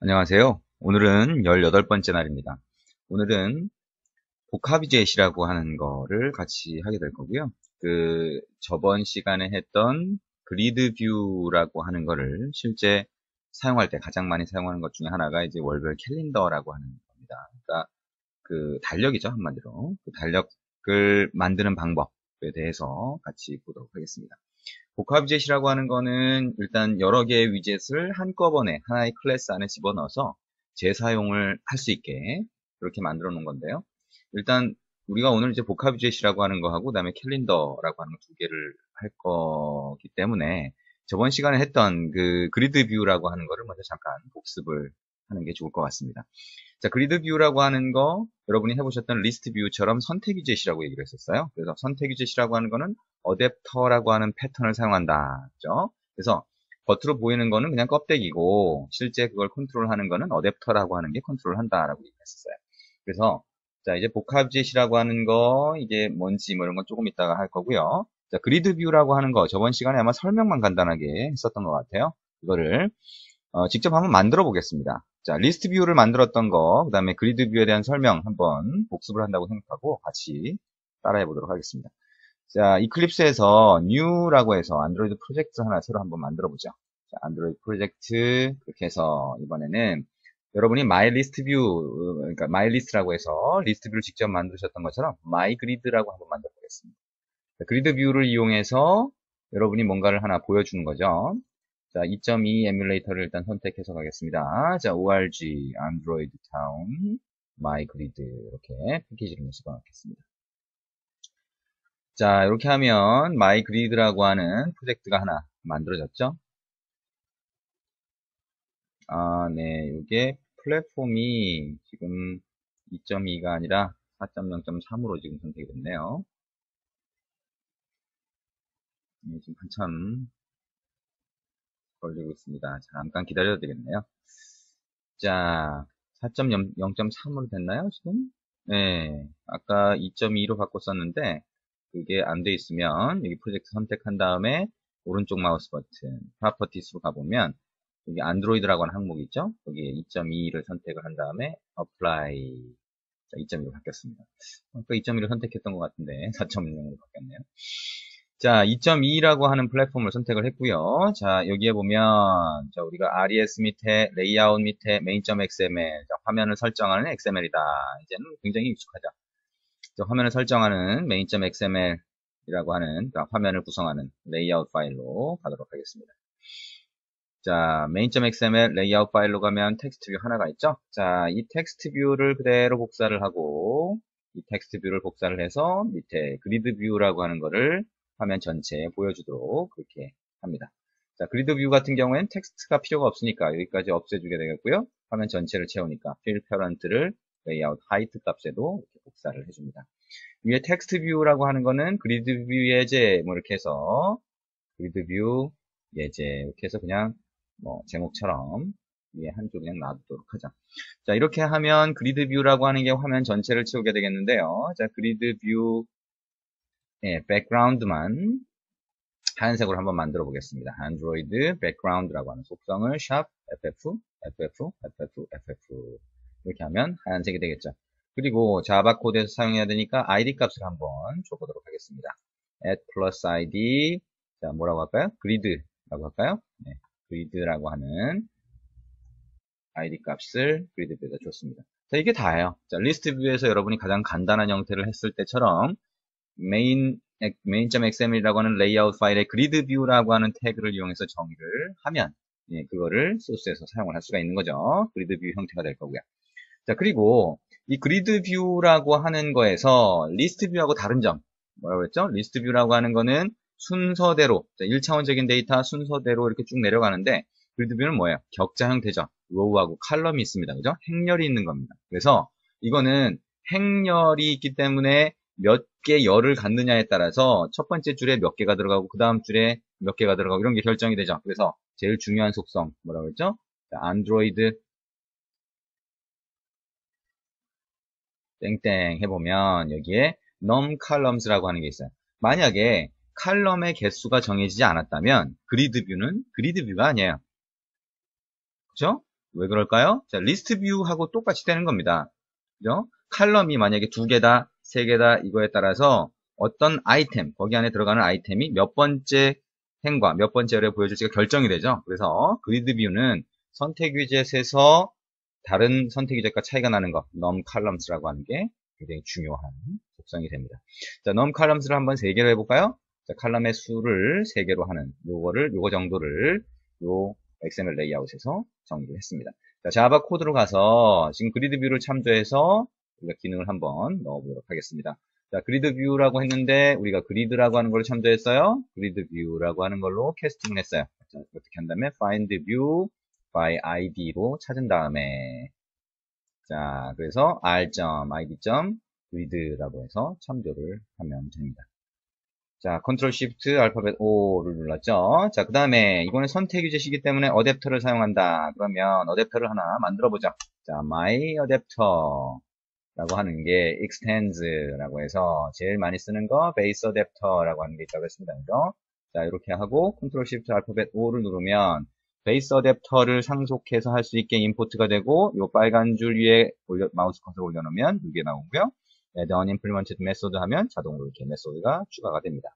안녕하세요. 오늘은 18번째 날입니다. 오늘은 복합위젯이라고 하는 거를 같이 하게 될 거고요. 저번 시간에 했던 그리드 뷰라고 하는 거를 실제 사용할 때 가장 많이 사용하는 것 중에 하나가 이제 월별 캘린더라고 하는 겁니다. 그러니까 달력이죠, 한마디로. 그 달력을 만드는 방법에 대해서 같이 보도록 하겠습니다. 복합 위젯이라고 하는 거는 일단 여러 개의 위젯을 한꺼번에 하나의 클래스 안에 집어넣어서 재사용을 할 수 있게 그렇게 만들어 놓은 건데요. 일단 우리가 오늘 이제 복합 위젯이라고 하는 거하고 그다음에 캘린더라고 하는 두 개를 할 거기 때문에 저번 시간에 했던 그 그리드 뷰라고 하는 거를 먼저 잠깐 복습을 하는 게 좋을 것 같습니다. 자, 그리드 뷰라고 하는 거 여러분이 해보셨던 리스트 뷰처럼 선택 위젯이라고 얘기를 했었어요. 그래서 선택 위젯이라고 하는 거는 어댑터라고 하는 패턴을 사용한다. 그죠? 그래서 겉으로 보이는 거는 그냥 껍데기고 실제 그걸 컨트롤하는 거는 어댑터라고 하는 게 컨트롤한다라고 얘기했었어요. 그래서 자, 이제 복합 위젯이라고 하는 거 이게 뭔지 뭐 이런 건 조금 이따가 할 거고요. 자, 그리드 뷰라고 하는 거 저번 시간에 아마 설명만 간단하게 했었던 것 같아요. 이거를 직접 한번 만들어 보겠습니다. 자, 리스트 뷰를 만들었던 거, 그 다음에 그리드 뷰에 대한 설명 한번 복습을 한다고 생각하고 같이 따라해 보도록 하겠습니다. 자, 이클립스에서 new라고 해서 안드로이드 프로젝트 하나 새로 한번 만들어 보죠. 자, 안드로이드 프로젝트 그렇게 해서 이번에는 여러분이 my list view, 그러니까 my list라고 해서 리스트 뷰를 직접 만드셨던 것처럼 my grid라고 한번 만들어 보겠습니다. 그리드 뷰를 이용해서 여러분이 뭔가를 하나 보여주는 거죠. 자, 2.2 에뮬레이터를 일단 선택해서 가겠습니다. 자, org, android town, my grid 이렇게 패키지를 집어넣겠습니다. 자, 이렇게 하면 my grid라고 하는 프로젝트가 하나 만들어졌죠. 아, 네, 이게 플랫폼이 지금 2.2가 아니라 4.0.3으로 지금 선택이 됐네요. 네, 지금 한참 걸리고 있습니다. 잠깐 기다려야 되겠네요. 자, 4.0.3으로 됐나요, 지금? 네, 아까 2.2로 바꿨었는데, 그게 안 돼 있으면, 여기 프로젝트 선택한 다음에, 오른쪽 마우스 버튼, 프로퍼티스로 가보면, 여기 안드로이드라고 하는 항목이 있죠? 거기에 2.2를 선택을 한 다음에, apply. 자, 2.2로 바뀌었습니다. 아까 2.2를 선택했던 것 같은데, 4.0으로 바뀌었네요. 자, 2.2라고 하는 플랫폼을 선택을 했고요. 자, 여기에 보면 자, 우리가 RES 밑에 레이아웃 밑에 main.xml 자, 화면을 설정하는 XML이다. 이제는 굉장히 익숙하죠. 자, 화면을 설정하는 main.xml이라고 하는 자, 화면을 구성하는 레이아웃 파일로 가도록 하겠습니다. 자, main.xml 레이아웃 파일로 가면 텍스트 뷰 하나가 있죠. 자, 이 텍스트 뷰를 그대로 복사를 하고 이 텍스트 뷰를 복사를 해서 밑에 그리드 뷰라고 하는 거를 화면 전체에 보여주도록 그렇게 합니다. 자, 그리드 뷰 같은 경우에는 텍스트가 필요가 없으니까 여기까지 없애주게 되겠고요. 화면 전체를 채우니까 fill parent를 레이아웃 하이트 값에도 이렇게 복사를 해줍니다. 위에 텍스트 뷰라고 하는 거는 그리드 뷰 예제 뭐 이렇게 해서 그리드 뷰 예제 이렇게 해서 그냥 뭐 제목처럼 위에 한 줄 그냥 놔두도록 하자. 자, 이렇게 하면 그리드 뷰라고 하는 게 화면 전체를 채우게 되겠는데요. 자, 그리드 뷰 백그라운드만 하얀색으로 한번 만들어 보겠습니다. 안드로이드 백그라운드라고 하는 속성을 샵 ff ff 이렇게 하면 하얀색이 되겠죠. 그리고 자바 코드에서 사용해야 되니까 id 값을 한번 줘보도록 하겠습니다. add plus id 자, 뭐라고 할까요? 그리드라고 할까요? 네, 그리드라고 하는 id 값을 그리드 뷰에다 줬습니다. 자, 이게 다예요. 자, 리스트 뷰에서 여러분이 가장 간단한 형태를 했을 때처럼 main.xml이라고 하는 레이아웃 파일에 그리드 뷰라고 하는 태그를 이용해서 정의를 하면 예, 그거를 소스에서 사용을 할 수가 있는 거죠. 그리드 뷰 형태가 될 거고요. 자, 그리고 이 그리드 뷰라고 하는 거에서 리스트 뷰하고 다른 점 뭐라고 했죠? 리스트 뷰라고 하는 거는 순서대로 1차원적인 데이터 순서대로 이렇게 쭉 내려가는데 그리드 뷰는 뭐예요? 격자 형태죠. 로우하고 칼럼이 있습니다. 그죠? 행렬이 있는 겁니다. 그래서 이거는 행렬이 있기 때문에 몇 개 열을 갖느냐에 따라서 첫 번째 줄에 몇 개가 들어가고 그 다음 줄에 몇 개가 들어가고 이런 게 결정이 되죠. 그래서 제일 중요한 속성 뭐라고 했죠? 안드로이드 땡땡 해보면 여기에 num columns라고 하는 게 있어요. 만약에 칼럼의 개수가 정해지지 않았다면 그리드 뷰는 그리드 뷰가 아니에요. 그죠? 왜 그럴까요? 자, 리스트 뷰하고 똑같이 되는 겁니다. 그죠? 칼럼이 만약에 2개다, 3개다 이거에 따라서 어떤 아이템, 거기 안에 들어가는 아이템이 몇 번째 행과 몇 번째 열에 보여질지가 결정이 되죠. 그래서 그리드 뷰는 선택 위젯에서 다른 선택 위젯과 차이가 나는 것, num columns라고 하는 게 굉장히 중요한 속성이 됩니다. 자, num columns를 한번 3개로 해볼까요? 자, 칼럼의 수를 3개로 하는 요거 정도를 요 XML 레이아웃에서 정리를 했습니다. 자, 자바 코드로 가서 지금 그리드 뷰를 참조해서 우리가 기능을 한번 넣어보도록 하겠습니다. 자, 그리드 뷰라고 했는데 우리가 그리드라고 하는 걸 참조했어요. 그리드 뷰라고 하는 걸로 캐스팅을 했어요. 자, 어떻게 한다면 find view by id로 찾은 다음에 자, 그래서 r.id.grid라고 해서 참조를 하면 됩니다. 자, 컨트롤 시프트 알파벳 O를 눌렀죠. 자, 그 다음에 이거는 선택 위젯이기 때문에 어댑터를 사용한다. 그러면 어댑터를 하나 만들어 보자. 자, my adapter 라고 하는 게 extens라고 해서 제일 많이 쓰는 거 base adapter라고 하는 게 있다고 했습니다. 그죠? 자, 이렇게 하고 컨트롤 시프트 알파벳 O를 누르면 베이스 어댑터를 상속해서 할 수 있게 임포트가 되고 이 빨간 줄 위에 마우스 커서 올려놓으면 이게 나오고요. add on implemented method 하면 자동으로 이렇게 메소드가 추가가 됩니다.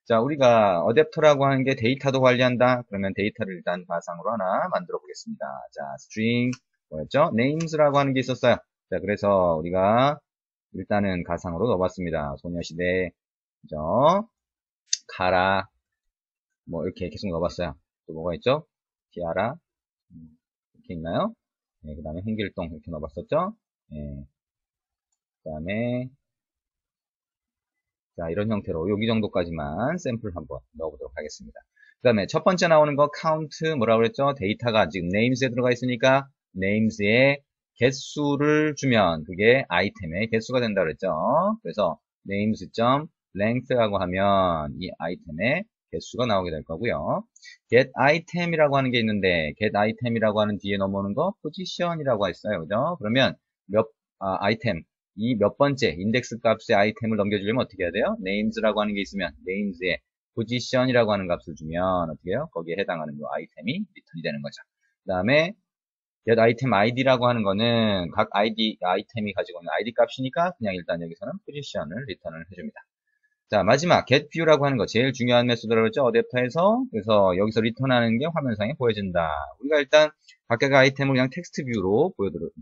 자, 우리가 어댑터라고 하는 게 데이터도 관리한다. 그러면 데이터를 일단 가상으로 하나 만들어 보겠습니다. 자, string 뭐였죠? names라고 하는 게 있었어요. 자, 그래서 우리가 일단은 가상으로 넣어봤습니다. 소녀시대, 그죠? 카라, 뭐 이렇게 계속 넣어봤어요. 또 뭐가 있죠? 티아라, 이렇게 있나요? 네, 그 다음에 홍길동 이렇게 넣어봤었죠? 네, 그 다음에 자, 이런 형태로 여기 정도까지만 샘플 한번 넣어보도록 하겠습니다. 그 다음에 첫 번째 나오는 거 count 뭐라고 그랬죠? 데이터가 지금 names에 들어가 있으니까 names에 개수를 주면 그게 아이템의 개수가 된다 그랬죠? 그래서 names.length라고 하면 이 아이템의 개수가 나오게 될 거고요. get item이라고 하는 게 있는데 get item이라고 하는 뒤에 넘어오는 거 position이라고 했어요. 그죠? 그러면 아이템 이 몇 번째 인덱스 값의 아이템을 넘겨주려면 어떻게 해야 돼요? names라고 하는 게 있으면 names에 position이라고 하는 값을 주면 어떻게 해요? 거기에 해당하는 이 아이템이 리턴이 되는 거죠. 그 다음에 get item id라고 하는 거는 각 아이템이 가지고 있는 id 값이니까 그냥 일단 여기서는 position을 리턴을 해줍니다. 자, 마지막 get view라고 하는 거 제일 중요한 메소드라고 했죠? 어댑터에서. 그래서 여기서 리턴하는 게 화면상에 보여진다. 우리가 일단 각각 아이템을 그냥 텍스트 뷰로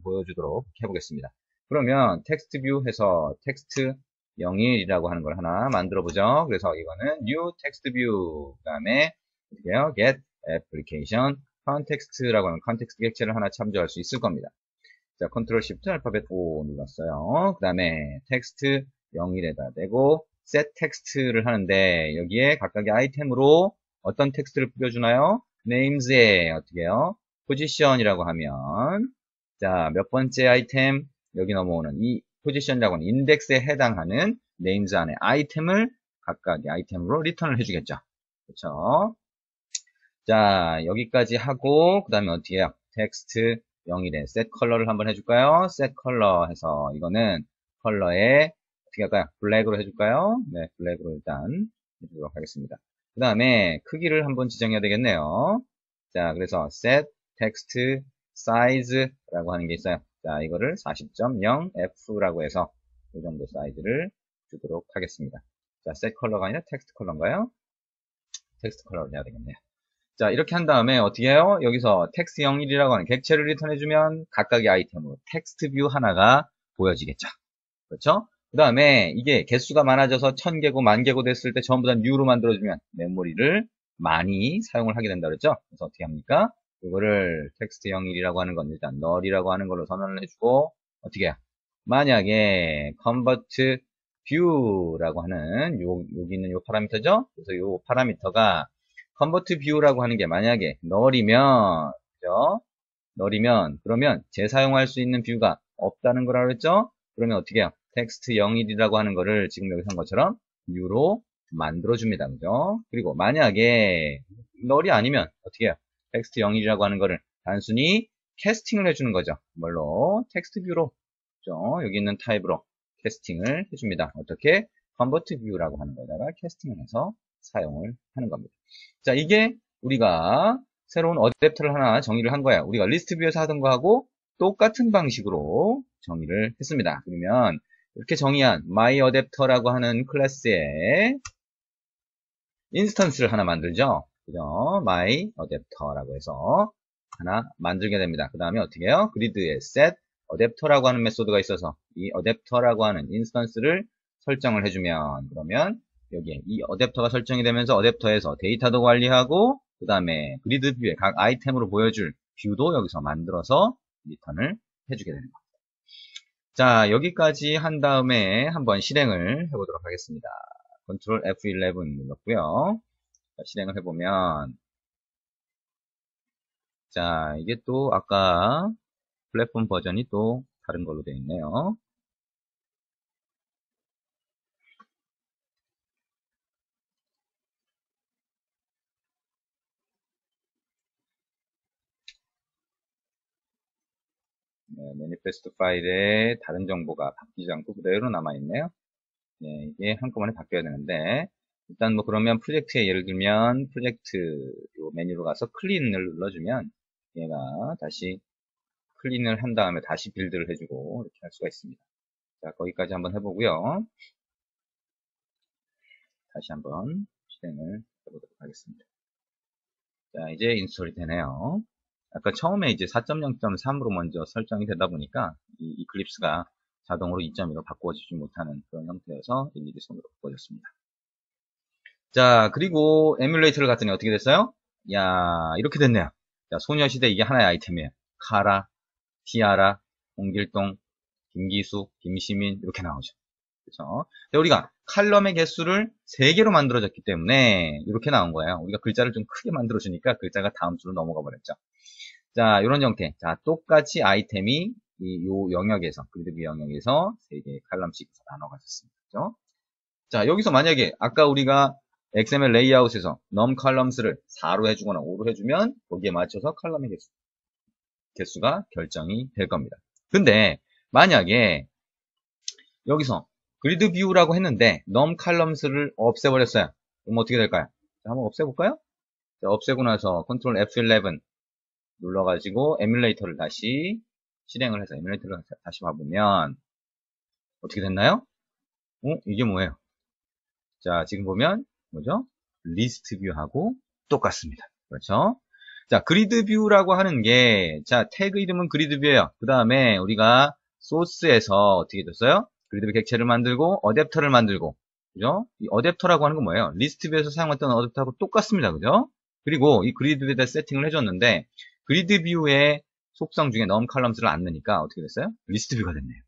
보여주도록 해보겠습니다. 그러면 텍스트 뷰 해서 텍스트 01이라고 하는 걸 하나 만들어 보죠. 그래서 이거는 new text view 그 다음에 어떻게 해요? get application context라고 하는 컨텍스트 객체를 하나 참조할 수 있을 겁니다. 자, 컨트롤 시프트 알파벳 O 눌렀어요. 그 다음에 텍스트 01에다 대고 set text를 하는데 여기에 각각의 아이템으로 어떤 텍스트를 뿌려주나요? names에 어떻게 해요? position이라고 하면 자, 몇 번째 아이템 여기 넘어오는 이 포지션이라고 하는 인덱스에 해당하는 names 안에 아이템을 각각의 아이템으로 리턴을 해주겠죠. 그렇죠? 자, 여기까지 하고 그 다음에 어떻게 해요? 텍스트 01에 set 컬러를 한번 해줄까요? set 컬러 해서 이거는 컬러에 어떻게 할까요? 블랙으로 해줄까요? 네, 블랙으로 일단 해주도록 하겠습니다. 그 다음에 크기를 한번 지정해야 되겠네요. 자, 그래서 set text size라고 하는 게 있어요. 자, 이거를 40.0f라고 해서 이 정도 사이즈를 주도록 하겠습니다. 자, set 컬러가 아니라 텍스트 컬러인가요? 텍스트 컬러를 해야 되겠네요. 자, 이렇게 한 다음에 어떻게 해요? 여기서 텍스트 01이라고 하는 객체를 리턴해주면 각각의 아이템으로 텍스트 뷰 하나가 보여지겠죠. 그렇죠? 그 다음에 이게 개수가 많아져서 1000개고 10,000개고 됐을 때 전부 다 new로 만들어주면 메모리를 많이 사용을 하게 된다 그랬죠? 그래서 어떻게 합니까? 이거를 텍스트 01이라고 하는 건 일단 null이라고 하는 걸로 선언을 해주고 어떻게 해요? 만약에 convert view라고 하는 여기 있는 요 파라미터죠? 그래서 요 파라미터가 convert view라고 하는 게 만약에 null이면 그죠? null이면 그러면 재사용할 수 있는 뷰가 없다는 거라 그랬죠? 그러면 어떻게 해요? 텍스트 01이라고 하는 거를 지금 여기서 한 것처럼 new로 만들어줍니다. 그죠? 그리고 만약에 null이 아니면 어떻게 해요? 텍스트 01이라고 하는 거를 단순히 캐스팅을 해주는 거죠. 뭘로? 텍스트 뷰로. 그죠? 여기 있는 타입으로 캐스팅을 해줍니다. 어떻게? convert view라고 하는 거에다가 캐스팅을 해서 사용을 하는 겁니다. 자, 이게 우리가 새로운 어댑터를 하나 정의를 한 거야. 우리가 리스트 뷰에서 하던 거하고 똑같은 방식으로 정의를 했습니다. 그러면 이렇게 정의한 my adapter라고 하는 클래스에 인스턴스를 하나 만들죠. 그죠? my adapter라고 해서 하나 만들게 됩니다. 그 다음에 어떻게 해요? 그리드에 set adapter라고 하는 메소드가 있어서 이 adapter라고 하는 인스턴스를 설정을 해주면, 그러면 여기에 이 어댑터가 설정이 되면서 어댑터에서 데이터도 관리하고 그 다음에 그리드 뷰에 각 아이템으로 보여줄 뷰도 여기서 만들어서 리턴을 해주게 되는 겁니다. 자, 여기까지 한 다음에 한번 실행을 해보도록 하겠습니다. 컨트롤 F11 눌렀고요. 자, 실행을 해보면, 자, 이게 또 아까 플랫폼 버전이 또 다른 걸로 되어 있네요. 네, 매니페스트 파일에 다른 정보가 바뀌지 않고 그대로 남아있네요. 네, 이게 한꺼번에 바뀌어야 되는데, 일단 뭐 그러면 프로젝트에 예를 들면 프로젝트 요 메뉴로 가서 클린을 눌러주면 얘가 다시 클린을 한 다음에 다시 빌드를 해주고 이렇게 할 수가 있습니다. 자, 거기까지 한번 해보고요. 다시 한번 실행을 해보도록 하겠습니다. 자, 이제 인스톨이 되네요. 아까 처음에 이제 4.0.3으로 먼저 설정이 되다 보니까 이 이클립스가 자동으로 2.2로 바꾸어지지 못하는 그런 형태여서 일일이 손으로 바꿔줬습니다. 자, 그리고 에뮬레이터를 갔더니 어떻게 됐어요? 야, 이렇게 됐네요. 자, 소녀시대 이게 하나의 아이템이에요. 카라, 티아라, 홍길동, 김기수, 김시민 이렇게 나오죠. 그렇죠? 근데 우리가 칼럼의 개수를 3개로 만들어졌기 때문에 이렇게 나온 거예요. 우리가 글자를 좀 크게 만들어주니까 글자가 다음 줄로 넘어가 버렸죠. 자, 이런 형태. 자, 똑같이 아이템이 요 영역에서, 그리드뷰 영역에서 3개의 칼럼씩 나눠가졌습니다. 그렇죠? 자, 여기서 만약에 아까 우리가 XML 레이아웃에서 num columns를 4로 해주거나 5로 해주면 거기에 맞춰서 칼럼의 개수가 결정이 될 겁니다. 근데 만약에 여기서 그리드 뷰라고 했는데 num columns를 없애버렸어요. 그럼 어떻게 될까요? 자, 한번 없애볼까요? 자, 없애고 나서 컨트롤 F11 눌러가지고 에뮬레이터를 다시 실행을 해서 에뮬레이터를 다시 봐보면 어떻게 됐나요? 이게 뭐예요? 자, 지금 보면 뭐죠? 리스트 뷰하고 똑같습니다. 그렇죠? 자, 그리드 뷰라고 하는 게, 자, 태그 이름은 그리드 뷰예요. 그 다음에 우리가 소스에서 어떻게 됐어요? 그리드 뷰 객체를 만들고 어댑터를 만들고, 그죠? 이 어댑터라고 하는 건 뭐예요? 리스트 뷰에서 사용했던 어댑터하고 똑같습니다. 그죠? 그리고 이 그리드 뷰에다 세팅을 해줬는데 그리드 뷰의 속성 중에 num columns를 안 넣으니까 어떻게 됐어요? 리스트 뷰가 됐네요.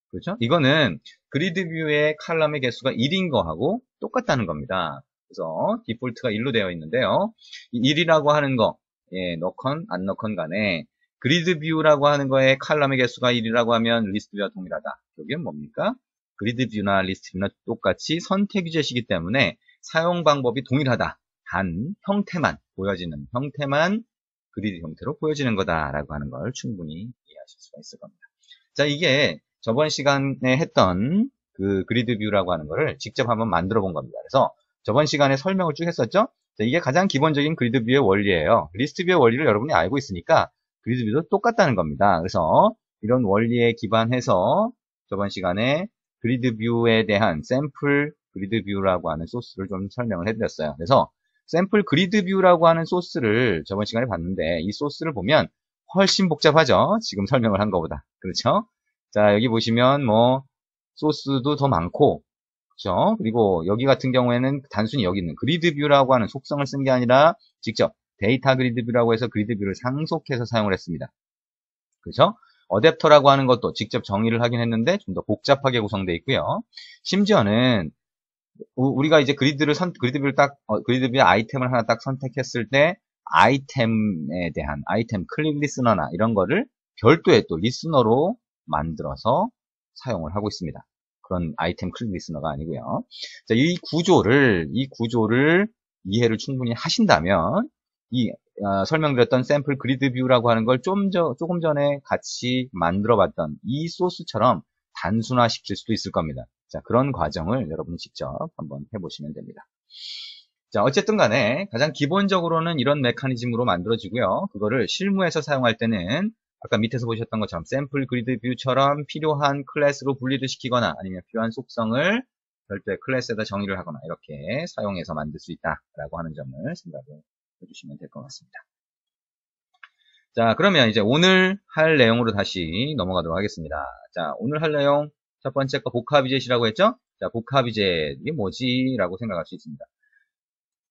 그렇죠? 이거는 그리드 뷰의 칼럼의 개수가 1인 거하고 똑같다는 겁니다. 그래서 디폴트가 1로 되어 있는데요. 이 1이라고 하는 거, 예, 넣건 안 넣건 간에 그리드 뷰라고 하는 거에 칼럼의 개수가 1이라고 하면 리스트 뷰와 동일하다. 이게 뭡니까? 그리드 뷰나 리스트 뷰나 똑같이 선택 유제시기 때문에 사용 방법이 동일하다. 단 형태만 보여지는 형태만 그리드 형태로 보여지는 거다라고 하는 걸 충분히 이해하실 수가 있을 겁니다. 자, 이게 저번 시간에 했던 그 그리드 뷰라고 하는 거를 직접 한번 만들어 본 겁니다. 그래서 저번 시간에 설명을 쭉 했었죠? 자, 이게 가장 기본적인 그리드 뷰의 원리예요. 리스트 뷰의 원리를 여러분이 알고 있으니까 그리드 뷰도 똑같다는 겁니다. 그래서 이런 원리에 기반해서 저번 시간에 그리드 뷰에 대한 샘플 그리드 뷰라고 하는 소스를 좀 설명을 해드렸어요. 그래서 샘플 그리드 뷰라고 하는 소스를 저번 시간에 봤는데 이 소스를 보면 훨씬 복잡하죠? 지금 설명을 한 것보다. 그렇죠? 자, 여기 보시면 뭐 소스도 더 많고, 그렇죠? 그리고 여기 같은 경우에는 단순히 여기 있는 그리드 뷰라고 하는 속성을 쓴 게 아니라 직접 데이터 그리드 뷰라고 해서 그리드 뷰를 상속해서 사용을 했습니다. 그렇죠? 어댑터라고 하는 것도 직접 정의를 하긴 했는데 좀 더 복잡하게 구성되어 있고요. 심지어는 우리가 이제 그리드 뷰 아이템을 하나 딱 선택했을 때 아이템에 대한 아이템 클릭 리스너나 이런 거를 별도의 또 리스너로 만들어서 사용을 하고 있습니다. 그런 아이템 클릭 리스너가 아니고요. 자, 이 구조를 이해를 충분히 하신다면 설명드렸던 샘플 그리드 뷰라고 하는 걸 조금 전에 같이 만들어 봤던 이 소스처럼 단순화 시킬 수도 있을 겁니다. 자, 그런 과정을 여러분이 직접 한번 해보시면 됩니다. 자, 어쨌든 간에 가장 기본적으로는 이런 메커니즘으로 만들어지고요. 그거를 실무에서 사용할 때는 아까 밑에서 보셨던 것처럼 샘플 그리드 뷰처럼 필요한 클래스로 분리를 시키거나 아니면 필요한 속성을 별도의 클래스에다 정의를 하거나 이렇게 사용해서 만들 수 있다라고 하는 점을 생각을 해주시면 될 것 같습니다. 자, 그러면 이제 오늘 할 내용으로 다시 넘어가도록 하겠습니다. 자, 오늘 할 내용 첫 번째 거 복합이젯이라고 했죠? 자, 복합이젯 이게 뭐지? 라고 생각할 수 있습니다.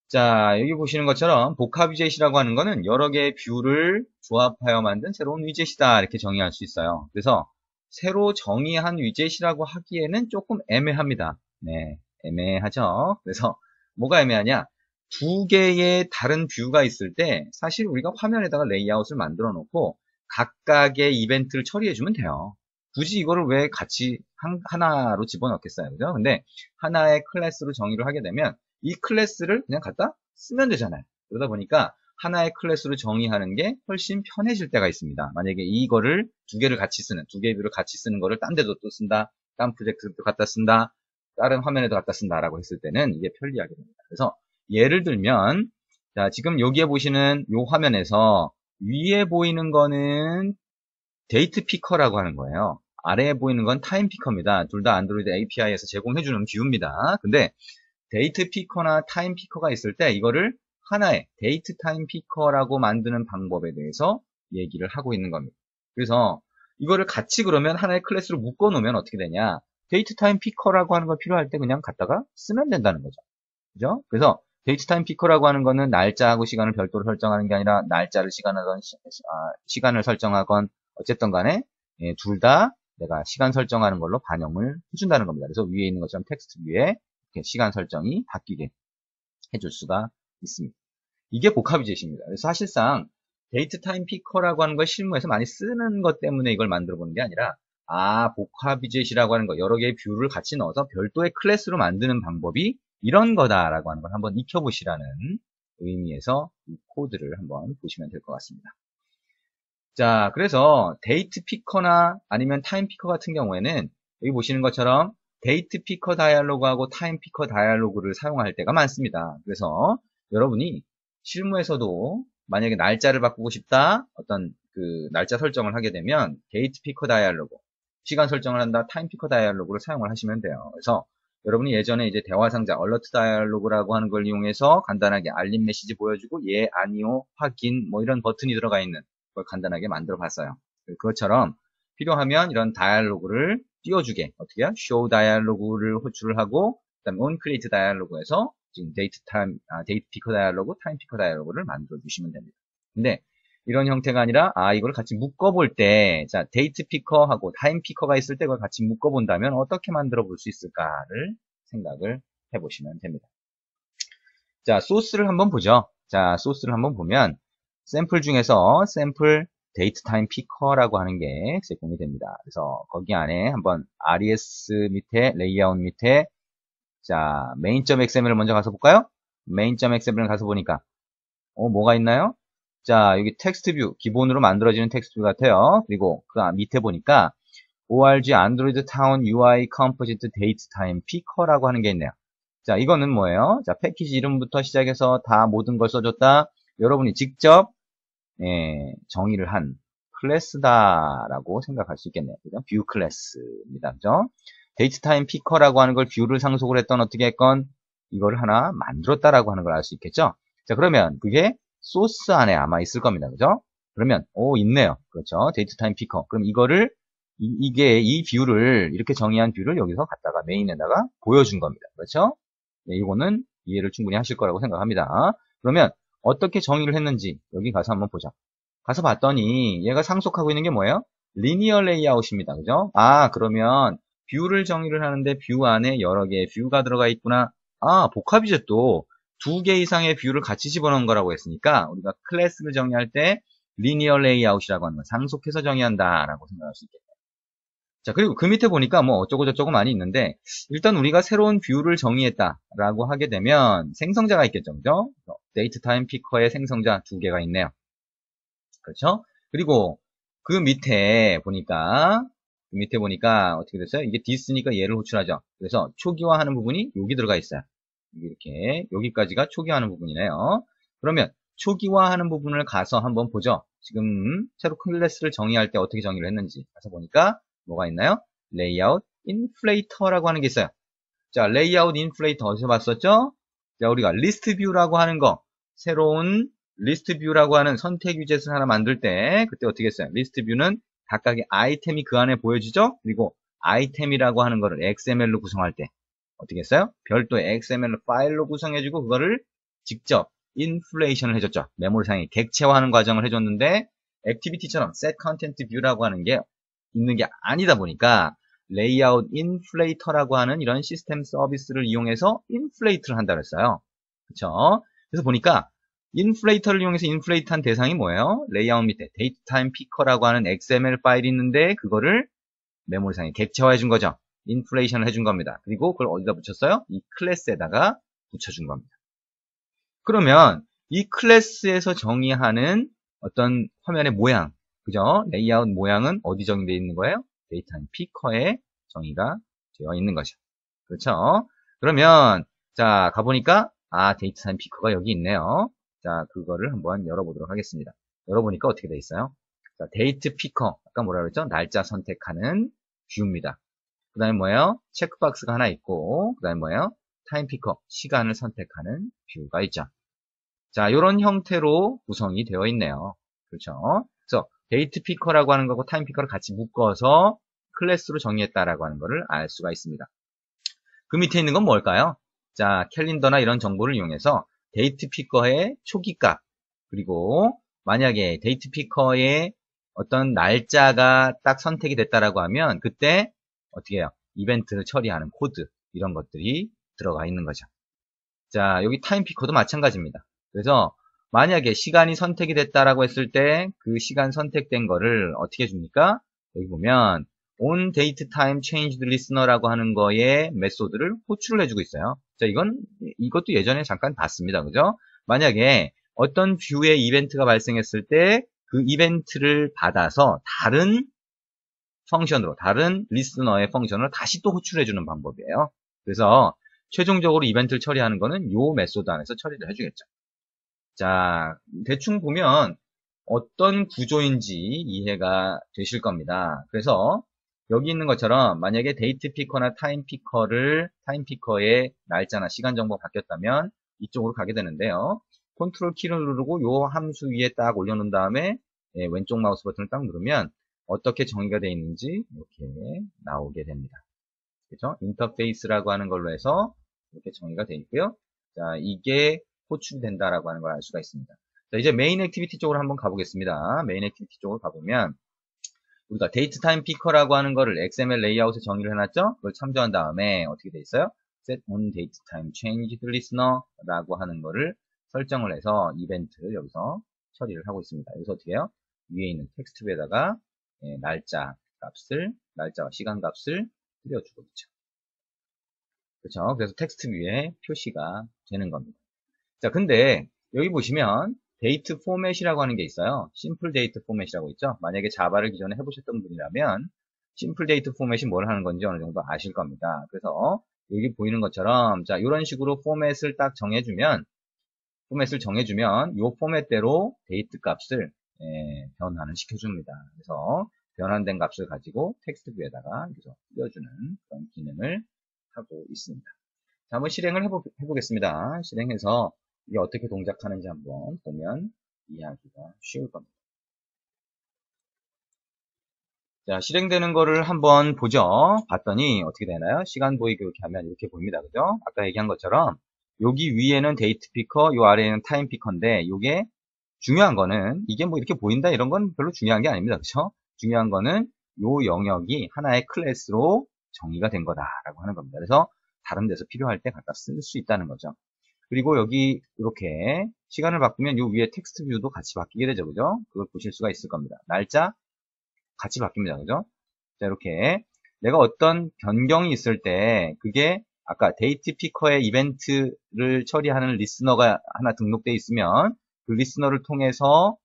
자, 여기 보시는 것처럼 복합위젯이라고 하는 거는 여러 개의 뷰를 조합하여 만든 새로운 위젯이다 이렇게 정의할 수 있어요. 그래서 새로 정의한 위젯이라고 하기에는 조금 애매합니다. 네, 애매하죠. 그래서 뭐가 애매하냐? 두 개의 다른 뷰가 있을 때 사실 우리가 화면에다가 레이아웃을 만들어 놓고 각각의 이벤트를 처리해 주면 돼요. 굳이 이거를 왜 같이 하나로 집어넣겠어요. 그죠? 근데 하나의 클래스로 정의를 하게 되면 이 클래스를 그냥 갖다 쓰면 되잖아요. 그러다 보니까 하나의 클래스로 정의하는 게 훨씬 편해질 때가 있습니다. 만약에 이거를 두 개를 같이 쓰는, 두 개의 뷰를 같이 쓰는 거를 딴 데도 또 쓴다, 딴 프로젝트도 갖다 쓴다, 다른 화면에도 갖다 쓴다라고 했을 때는 이게 편리하게 됩니다. 그래서 예를 들면, 자, 지금 여기에 보시는 이 화면에서 위에 보이는 거는 데이트 피커라고 하는 거예요. 아래에 보이는 건 타임 피커입니다. 둘 다 안드로이드 API에서 제공해주는 뷰입니다. 근데 데이트 피커나 타임 피커가 있을 때 이거를 하나의 데이트 타임 피커라고 만드는 방법에 대해서 얘기를 하고 있는 겁니다. 그래서 이거를 같이 그러면 하나의 클래스로 묶어 놓으면 어떻게 되냐? 데이트 타임 피커라고 하는 거 필요할 때 그냥 갖다가 쓰면 된다는 거죠. 그죠? 그래서 데이트 타임 피커라고 하는 거는 날짜하고 시간을 별도로 설정하는 게 아니라 날짜를 시간을 설정하건 어쨌든 간에 둘 다 내가 시간 설정하는 걸로 반영을 해준다는 겁니다. 그래서 위에 있는 것처럼 텍스트 뷰에 이렇게 시간 설정이 바뀌게 해줄 수가 있습니다. 이게 복합위젯입니다. 그래서 사실상 데이트 타임 피커라고 하는 걸 실무에서 많이 쓰는 것 때문에 이걸 만들어 보는 게 아니라 복합위젯이라고 하는 거 여러 개의 뷰를 같이 넣어서 별도의 클래스로 만드는 방법이 이런 거다라고 하는 걸 한번 익혀보시라는 의미에서 이 코드를 한번 보시면 될 것 같습니다. 자, 그래서 데이트 피커나 아니면 타임 피커 같은 경우에는 여기 보시는 것처럼 데이트 피커 다이얼로그하고 타임 피커 다이얼로그를 사용할 때가 많습니다. 그래서 여러분이 실무에서도 만약에 날짜를 바꾸고 싶다, 어떤 그 날짜 설정을 하게 되면 데이트 피커 다이얼로그, 시간 설정을 한다, 타임 피커 다이얼로그를 사용을 하시면 돼요. 그래서 여러분이 예전에 이제 대화 상자, 얼러트 다이얼로그라고 하는 걸 이용해서 간단하게 알림 메시지 보여주고 예, 아니요, 확인 뭐 이런 버튼이 들어가 있는 걸 간단하게 만들어 봤어요. 그것처럼 필요하면 이런 다이얼로그를 띄워주게 어떻게 해요? show 다이얼로그를 호출을 하고 그다음에 on create 다이얼로그에서 지금 데이트 피커 다이얼로그, 타임 피커 다이얼로그를 만들어 주시면 됩니다. 근데 이런 형태가 아니라 이걸 같이 묶어 볼 때 자, 데이트 피커하고 타임 피커가 있을 때 그걸 같이 묶어 본다면 어떻게 만들어 볼 수 있을까를 생각을 해 보시면 됩니다. 자, 소스를 한번 보죠. 자, 소스를 한번 보면 샘플 중에서 샘플 데이트 타임 피커라고 하는 게 제공이 됩니다. 그래서 거기 안에 한번 RES 밑에 레이아웃 밑에 자 main.xml을 먼저 가서 볼까요? main.xml을 가서 보니까 뭐가 있나요? 자 여기 텍스트 뷰 기본으로 만들어지는 텍스트 뷰 같아요. 그리고 그 밑에 보니까 org android town UI composite date time picker라고 하는 게 있네요. 자 이거는 뭐예요? 자 패키지 이름부터 시작해서 다 모든 걸 써줬다. 여러분이 직접 정의를 한 클래스다라고 생각할 수 있겠네요. 그죠? 뷰 클래스입니다. 그죠? 데이트 타임 피커라고 하는 걸 뷰를 상속을 했던 어떻게 했건 이걸 하나 만들었다라고 하는 걸 알 수 있겠죠? 자, 그러면 그게 소스 안에 아마 있을 겁니다. 그죠? 그러면 있네요. 그렇죠? 데이트 타임 피커. 그럼 이거를 이 뷰를 이렇게 정의한 뷰를 여기서 갖다가 메인에다가 보여준 겁니다. 그렇죠? 네, 이거는 이해를 충분히 하실 거라고 생각합니다. 그러면 어떻게 정의를 했는지 여기 가서 한번 보자. 가서 봤더니 얘가 상속하고 있는 게 뭐예요? 리니어 레이아웃입니다. 그죠? 그러면 뷰를 정의를 하는데 뷰 안에 여러 개의 뷰가 들어가 있구나. 복합이죠 또. 두 개 이상의 뷰를 같이 집어넣은 거라고 했으니까 우리가 클래스를 정의할 때 리니어 레이아웃이라고 하는 건 상속해서 정의한다라고 생각할 수 있겠네요. 자, 그리고 그 밑에 보니까 뭐 어쩌고저쩌고 많이 있는데 일단 우리가 새로운 뷰를 정의했다라고 하게 되면 생성자가 있겠죠. 그죠? 데이트 타임 피커의 생성자 두 개가 있네요. 그렇죠? 그리고 그 밑에 보니까 어떻게 됐어요? 이게 디스니까 얘를 호출하죠. 그래서 초기화하는 부분이 여기 들어가 있어요. 이렇게 여기까지가 초기화하는 부분이네요. 그러면 초기화하는 부분을 가서 한번 보죠. 지금 새로 클래스를 정의할 때 어떻게 정의를 했는지 가서 보니까 뭐가 있나요? 레이아웃 인플레이터라고 하는 게 있어요. 자, 레이아웃 인플레이터 어디서 봤었죠? 자, 우리가 리스트 뷰라고 하는 거, 새로운 리스트 뷰라고 하는 선택 위젯을 하나 만들 때 그때 어떻게 했어요? 리스트 뷰는 각각의 아이템이 그 안에 보여지죠? 그리고 아이템이라고 하는 거를 XML로 구성할 때 어떻게 했어요? 별도의 XML 파일로 구성해주고 그거를 직접 인플레이션을 해줬죠. 메모리상에 객체화하는 과정을 해줬는데 액티비티처럼 set content view라고 하는 게 있는 게 아니다 보니까 레이아웃 인플레이터라고 하는 이런 시스템 서비스를 이용해서 인플레이트를 한다고 했어요. 그쵸? 그래서 보니까 인플레이터를 이용해서 인플레이트한 대상이 뭐예요? 레이아웃 밑에 데이트타임 피커라고 하는 XML 파일이 있는데 그거를 메모리상에 객체화해 준 거죠. 인플레이션을 해준 겁니다. 그리고 그걸 어디다 붙였어요? 이 클래스에다가 붙여준 겁니다. 그러면 이 클래스에서 정의하는 어떤 화면의 모양, 그죠? 레이아웃 모양은 어디 정의되어 있는 거예요? 데이터타임 피커에 정의가 되어 있는 거죠. 그렇죠? 그러면 자 가보니까 데이터타임 피커가 여기 있네요. 자 그거를 한번 열어보도록 하겠습니다. 열어보니까 어떻게 되어 있어요? 자, 데이트 피커 아까 뭐라 그랬죠? 날짜 선택하는 뷰입니다. 그 다음에 뭐예요? 체크박스가 하나 있고 그 다음에 뭐예요? 타임 피커 시간을 선택하는 뷰가 있죠. 자, 이런 형태로 구성이 되어 있네요. 그렇죠? 그래서 데이트 피커라고 하는 거고 타임 피커를 같이 묶어서 클래스로 정의했다라고 하는 것을 알 수가 있습니다. 그 밑에 있는 건 뭘까요? 자, 캘린더나 이런 정보를 이용해서 데이트 피커의 초기값 그리고 만약에 데이트 피커의 어떤 날짜가 딱 선택이 됐다라고 하면 그때 어떻게 해요? 이벤트를 처리하는 코드 이런 것들이 들어가 있는 거죠. 자, 여기 타임 피커도 마찬가지입니다. 그래서 만약에 시간이 선택이 됐다라고 했을 때 그 시간 선택된 거를 어떻게 줍니까? 여기 보면 on date time changed listener라고 하는 거에 메소드를 호출을 해주고 있어요. 자, 이것도 예전에 잠깐 봤습니다. 그죠? 만약에 어떤 뷰의 이벤트가 발생했을 때 그 이벤트를 받아서 다른 펑션으로, 다른 리스너의 펑션으로 다시 또 호출해주는 방법이에요. 그래서 최종적으로 이벤트를 처리하는 거는 이 메소드 안에서 처리를 해주겠죠. 자, 대충 보면 어떤 구조인지 이해가 되실 겁니다. 그래서 여기 있는 것처럼 만약에 데이트 피커나 타임 피커의 날짜나 시간 정보가 바뀌었다면 이쪽으로 가게 되는데요. 컨트롤 키를 누르고 이 함수 위에 딱 올려놓은 다음에 왼쪽 마우스 버튼을 딱 누르면 어떻게 정의가 되어 있는지 이렇게 나오게 됩니다. 그렇죠? 인터페이스라고 하는 걸로 해서 이렇게 정의가 되어 있고요. 자, 이게 호출이 된다라고 하는 걸 알 수가 있습니다. 자, 이제 메인 액티비티 쪽으로 한번 가보겠습니다. 메인 액티비티 쪽으로 가보면 우리가 데이트 타임 피커라고 하는 거를 XML 레이아웃에 정의를 해놨죠? 그걸 참조한 다음에 어떻게 돼 있어요? set on date time changed listener라고 하는 거를 설정을 해서 이벤트를 여기서 처리를 하고 있습니다. 여기서 어떻게 해요? 위에 있는 텍스트에다가 날짜와 시간 값을 뿌려주고 있죠. 그렇죠? 그래서 텍스트 위에 표시가 되는 겁니다. 자, 근데 여기 보시면 데이트 포맷이라고 하는 게 있어요. 심플 데이트 포맷이라고 있죠. 만약에 자바를 기존에 해보셨던 분이라면 심플 데이트 포맷이 뭘 하는 건지 어느 정도 아실 겁니다. 그래서 여기 보이는 것처럼 자, 이런 식으로 포맷을 딱 정해주면 이 포맷대로 데이트 값을 변환을 시켜줍니다. 그래서 변환된 값을 가지고 텍스트 뷰에다가 여기서 띄워주는 그런 기능을 하고 있습니다. 자, 한번 실행을 해보겠습니다. 실행해서 이게 어떻게 동작하는지 한번 보면 이해하기가 쉬울 겁니다. 자, 실행되는 거를 한번 보죠. 봤더니 어떻게 되나요? 시간 보이기 이렇게 하면 이렇게 보입니다. 그죠? 아까 얘기한 것처럼 여기 위에는 데이트 피커, 요 아래에는 타임 피커인데 이게 중요한 거는 이게 뭐 이렇게 보인다 이런 건 별로 중요한 게 아닙니다. 그렇죠? 중요한 거는 요 영역이 하나의 클래스로 정의가 된 거다라고 하는 겁니다. 그래서 다른 데서 필요할 때 갖다 쓸 수 있다는 거죠. 그리고 여기 이렇게 시간을 바꾸면 요 위에 텍스트 뷰도 같이 바뀌게 되죠. 그죠? 그걸 보실 수가 있을 겁니다. 날짜 같이 바뀝니다. 그죠? 자, 이렇게 내가 어떤 변경이 있을 때 그게 아까 데이트 피커의 이벤트를 처리하는 리스너가 하나 등록되어 있으면 그 리스너를 통해서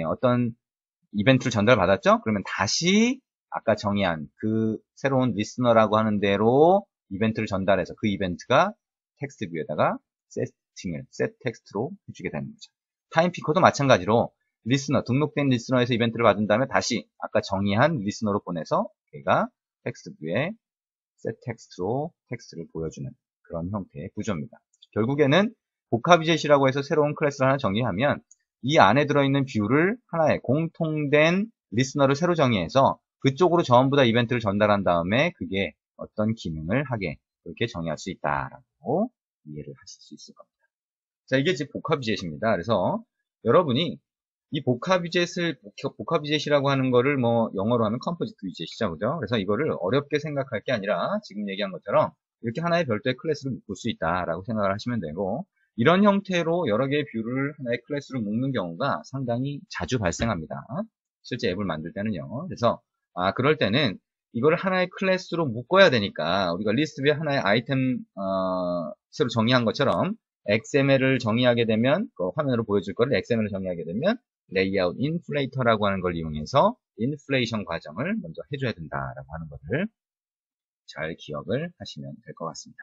어떤 이벤트를 전달받았죠? 그러면 다시 아까 정의한 그 새로운 리스너라고 하는 대로 이벤트를 전달해서 그 이벤트가 텍스트 뷰에다가 셋 텍스트로 해주게 되는 거죠. 타임 피커도 마찬가지로 리스너, 등록된 리스너에서 이벤트를 받은 다음에 다시 아까 정의한 리스너로 보내서 얘가 텍스트 뷰에 셋 텍스트로 텍스트를 보여주는 그런 형태의 구조입니다. 결국에는 복합이젯이라고 해서 새로운 클래스를 하나 정의하면 이 안에 들어있는 뷰를 하나의 공통된 리스너를 새로 정의해서 그쪽으로 전부 다 이벤트를 전달한 다음에 그게 어떤 기능을 하게 그렇게 정의할 수 있다라고 이해를 하실 수 있을 겁니다. 자, 이게 이제 복합이젯입니다. 그래서 여러분이 이 복합이젯이라고 하는 거를 뭐 영어로 하면 컴포지트 위젯이죠. 그죠? 그래서 이거를 어렵게 생각할 게 아니라 지금 얘기한 것처럼 이렇게 하나의 별도의 클래스를 묶을 수 있다라고 생각을 하시면 되고 이런 형태로 여러 개의 뷰를 하나의 클래스로 묶는 경우가 상당히 자주 발생합니다. 실제 앱을 만들 때는요. 그래서 그럴 때는 이걸 하나의 클래스로 묶어야 되니까 우리가 리스트 뷰에 하나의 아이템 새로 정의한 것처럼 XML을 정의하게 되면 그 화면으로 보여줄 거를 XML을 정의하게 되면 레이아웃 인플레이터라고 하는 걸 이용해서 인플레이션 과정을 먼저 해줘야 된다라고 하는 것을 잘 기억을 하시면 될 것 같습니다.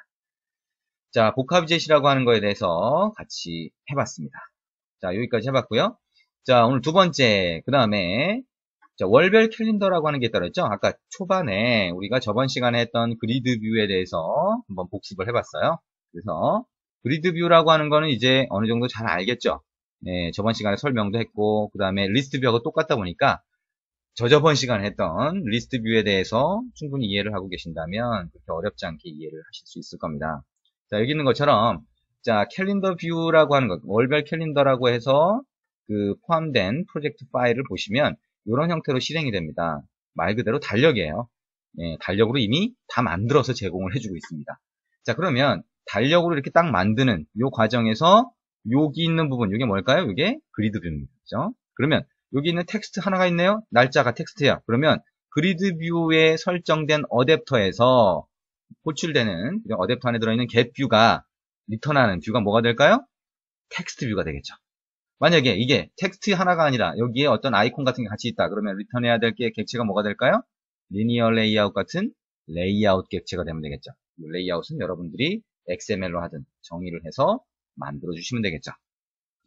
자, 복합이젯이라고 하는 거에 대해서 같이 해봤습니다. 자, 여기까지 해봤고요. 자, 오늘 두 번째, 그 다음에 월별 캘린더라고 하는 게 따르죠. 아까 초반에 우리가 저번 시간에 했던 그리드 뷰에 대해서 한번 복습을 해봤어요. 그래서 그리드 뷰라고 하는 거는 이제 어느 정도 잘 알겠죠. 네, 저번 시간에 설명도 했고 그 다음에 리스트 뷰하고 똑같다 보니까 저번 시간에 했던 리스트 뷰에 대해서 충분히 이해를 하고 계신다면 그렇게 어렵지 않게 이해를 하실 수 있을 겁니다. 자, 여기 있는 것처럼 자, 캘린더 뷰라고 하는 것, 월별 캘린더라고 해서 그 포함된 프로젝트 파일을 보시면 이런 형태로 실행이 됩니다. 말 그대로 달력이에요. 예, 달력으로 이미 다 만들어서 제공을 해주고 있습니다. 자, 그러면 달력으로 이렇게 딱 만드는 이 과정에서 여기 있는 부분, 이게 뭘까요? 이게 그리드 뷰입니다. 그죠? 그러면 여기 있는 텍스트 하나가 있네요. 날짜가 텍스트야. 그러면 그리드 뷰에 설정된 어댑터에서 호출되는 어댑터 안에 들어있는 get 뷰가 리턴하는 뷰가 뭐가 될까요? 텍스트 뷰가 되겠죠. 만약에 이게 텍스트 하나가 아니라 여기에 어떤 아이콘 같은 게 같이 있다. 그러면 리턴해야 될 게 객체가 뭐가 될까요? 리니어 레이아웃 같은 레이아웃 객체가 되면 되겠죠. 이 레이아웃은 여러분들이 XML로 하든 정의를 해서 만들어 주시면 되겠죠.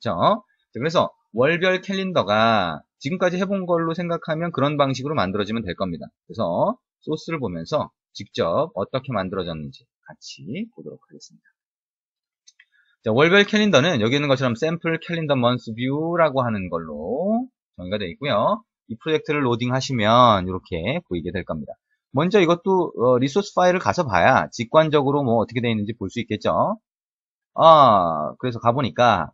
그렇죠? 그래서 월별 캘린더가 지금까지 해본 걸로 생각하면 그런 방식으로 만들어지면 될 겁니다. 그래서 소스를 보면서 직접 어떻게 만들어졌는지 같이 보도록 하겠습니다. 자, 월별 캘린더는 여기 있는 것처럼 샘플 캘린더 먼스 뷰라고 하는 걸로 정의가 되어 있고요. 이 프로젝트를 로딩 하시면 이렇게 보이게 될 겁니다. 먼저 이것도 리소스 파일을 가서 봐야 직관적으로 뭐 어떻게 되어 있는지 볼 수 있겠죠. 그래서 가보니까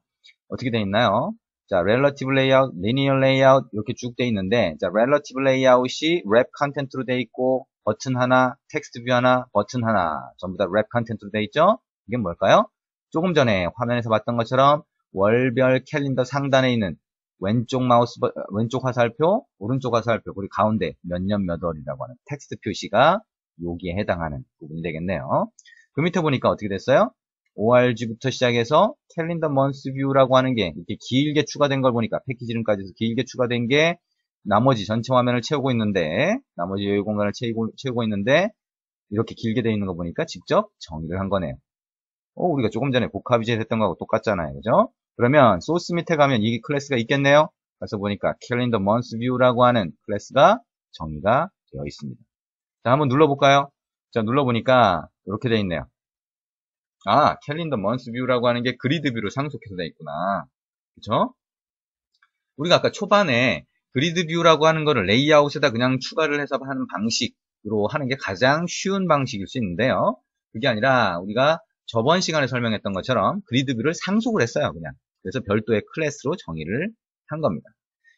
어떻게 되어 있나요? 자, relative layout, linear layout 이렇게 쭉 되어 있는데 자, relative layout이 랩 컨텐트로 되어 있고 버튼 하나, 텍스트 뷰 하나, 버튼 하나 전부 다 랩 컨텐트로 되어 있죠. 이게 뭘까요? 조금 전에 화면에서 봤던 것처럼 월별 캘린더 상단에 있는 왼쪽 화살표, 오른쪽 화살표, 그리고 가운데 몇 년 몇 월이라고 하는 텍스트 표시가 여기에 해당하는 부분이 되겠네요. 그 밑에 보니까 어떻게 됐어요? org부터 시작해서 캘린더 먼스 뷰라고 하는 게 이렇게 길게 추가된 걸 보니까 패키지 이름까지 해서 길게 추가된 게 나머지 전체 화면을 채우고 있는데 나머지 여유 공간을 채우고 있는데 이렇게 길게 되어 있는 거 보니까 직접 정의를 한 거네요. 우리가 조금 전에 복합이젯 했던 거하고 똑같잖아요. 그죠? 그러면 소스 밑에 가면 이 클래스가 있겠네요. 그래서 보니까 캘린더 먼스 뷰라고 하는 클래스가 정의가 되어 있습니다. 자, 한번 눌러볼까요? 자, 눌러보니까 이렇게 되어 있네요. 캘린더 먼스 뷰라고 하는 게 그리드 뷰로 상속해서 되어 있구나. 그쵸? 우리가 아까 초반에 그리드 뷰라고 하는 거를 레이아웃에다 그냥 추가를 해서 하는 방식으로 하는 게 가장 쉬운 방식일 수 있는데요. 그게 아니라 우리가 저번 시간에 설명했던 것처럼 그리드 뷰를 상속을 했어요, 그냥. 그래서 별도의 클래스로 정의를 한 겁니다.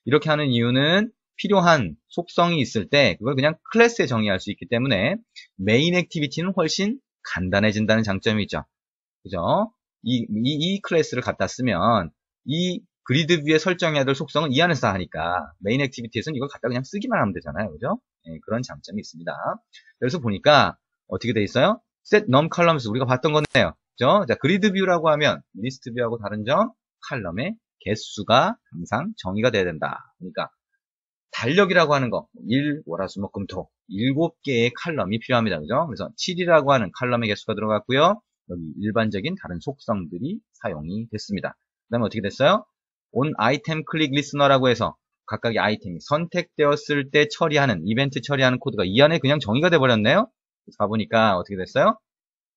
이렇게 하는 이유는 필요한 속성이 있을 때 그걸 그냥 클래스에 정의할 수 있기 때문에 메인 액티비티는 훨씬 간단해진다는 장점이 있죠. 그죠? 이 클래스를 갖다 쓰면 이 그리드 뷰에 설정해야 될 속성은 이 안에서 하니까 메인 액티비티에서는 이걸 갖다 그냥 쓰기만 하면 되잖아요. 그죠? 네, 그런 장점이 있습니다. 그래서 보니까 어떻게 돼 있어요? set num columns 우리가 봤던 거네요. 그죠? 자, 그리드 뷰라고 하면 리스트 뷰하고 다른 점 칼럼의 개수가 항상 정의가 돼야 된다. 그러니까 달력이라고 하는 거 1, 월화수목금토 7개의 칼럼이 필요합니다. 그죠? 그래서 7이라고 하는 칼럼의 개수가 들어갔고요. 여기 일반적인 다른 속성들이 사용이 됐습니다. 그 다음에 어떻게 됐어요? on item click listener라고 해서 각각의 아이템이 선택되었을 때 처리하는, 이벤트 처리하는 코드가 이 안에 그냥 정의가 돼버렸네요. 가보니까 어떻게 됐어요?